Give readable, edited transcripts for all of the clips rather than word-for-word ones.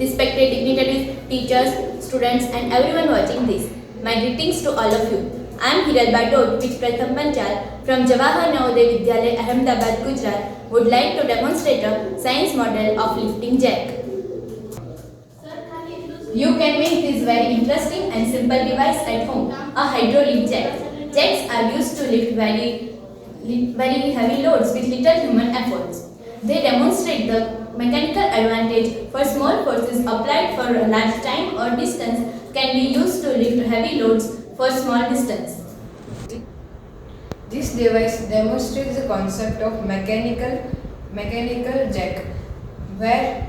respected dignitaries, teachers, students and everyone watching this. My greetings to all of you. I am Hiral Badod with Pratham Panchal from Jawahar Navodaya Vidyalaya, Ahmedabad, Gujarat would like to demonstrate a science model of lifting jack. You can make this very interesting and simple device at home, a hydraulic jack. Jacks are used to lift very heavy loads with little human efforts. They demonstrate the mechanical advantage for small forces applied for a large time or distance can be used to lift heavy loads for small distance. This device demonstrates the concept of mechanical jack, where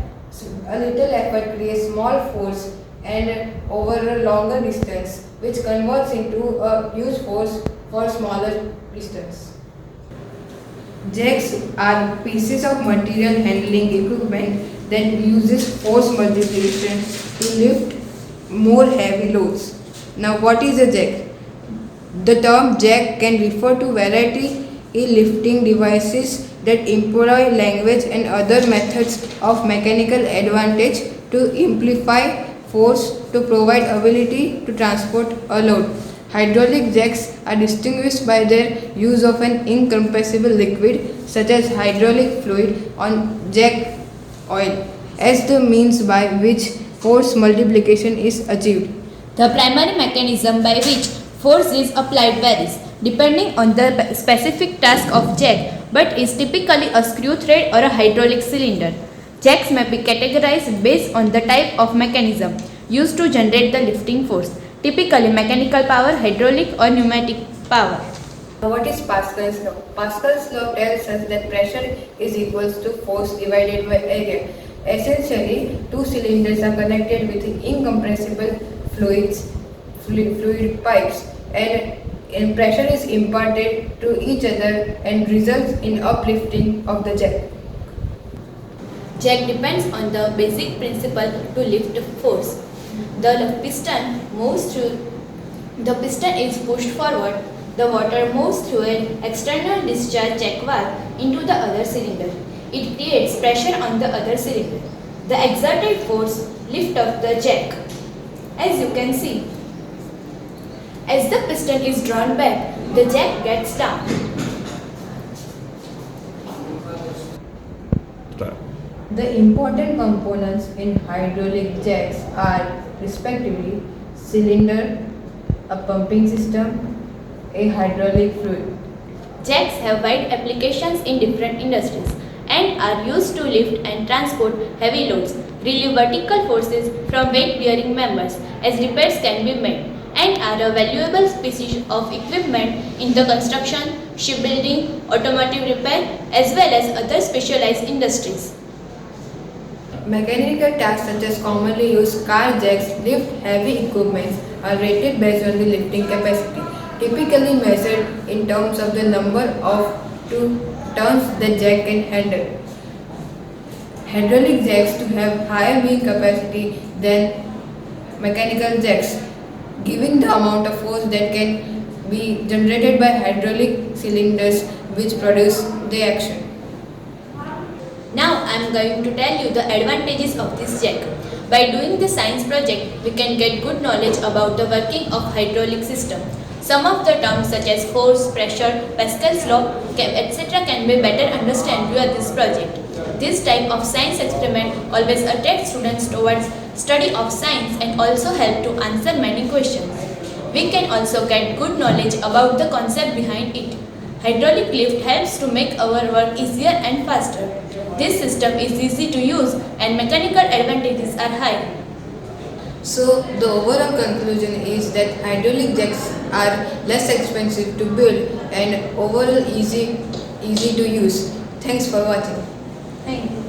a little effort creates small force and over a longer distance, which converts into a huge force for smaller distance. Jacks are pieces of material handling equipment that uses force multiplication to lift more heavy loads. Now, what is a jack? The term jack can refer to variety in lifting devices that employ language and other methods of mechanical advantage to amplify force to provide ability to transport a load. Hydraulic jacks are distinguished by their use of an incompressible liquid such as hydraulic fluid on jack oil as the means by which force multiplication is achieved. The primary mechanism by which force is applied varies depending on the specific task of jack, but is typically a screw thread or a hydraulic cylinder. Jacks may be categorized based on the type of mechanism used to generate the lifting force, typically mechanical power, hydraulic or pneumatic power. What is Pascal's law? Pascal's law tells us that pressure is equals to force divided by area. Essentially, two cylinders are connected with incompressible fluid pipes and pressure is imparted to each other and results in uplifting of the jack. Jack depends on the basic principle to lift force. The piston is pushed forward. The water moves through an external discharge jack valve into the other cylinder. It creates pressure on the other cylinder. The exerted force lifts up the jack. As you can see, as the piston is drawn back, the jack gets down. The important components in hydraulic jacks are respectively cylinder, a pumping system, a hydraulic fluid. Jacks have wide applications in different industries and are used to lift and transport heavy loads, relieve vertical forces from weight-bearing members as repairs can be made, and are a valuable species of equipment in the construction, shipbuilding, automotive repair as well as other specialized industries. Mechanical tasks such as commonly used car jacks lift heavy equipment are rated based on the lifting capacity, typically measured in terms of the number of tons the jack can handle. Hydraulic jacks to have higher wheel capacity than mechanical jacks, giving the amount of force that can be generated by hydraulic cylinders which produce the action. Now I am going to tell you the advantages of this jack. By doing the science project, we can get good knowledge about the working of hydraulic system. Some of the terms such as force, pressure, Pascal's law, etc. can be better understood via this project. This type of science experiment always attracts students towards study of science and also help to answer many questions. We can also get good knowledge about the concept behind it. Hydraulic lift helps to make our work easier and faster. This system is easy to use and mechanical advantages are high. So the overall conclusion is that hydraulic jacks are less expensive to build and overall easy to use. Thanks for watching. Thank you.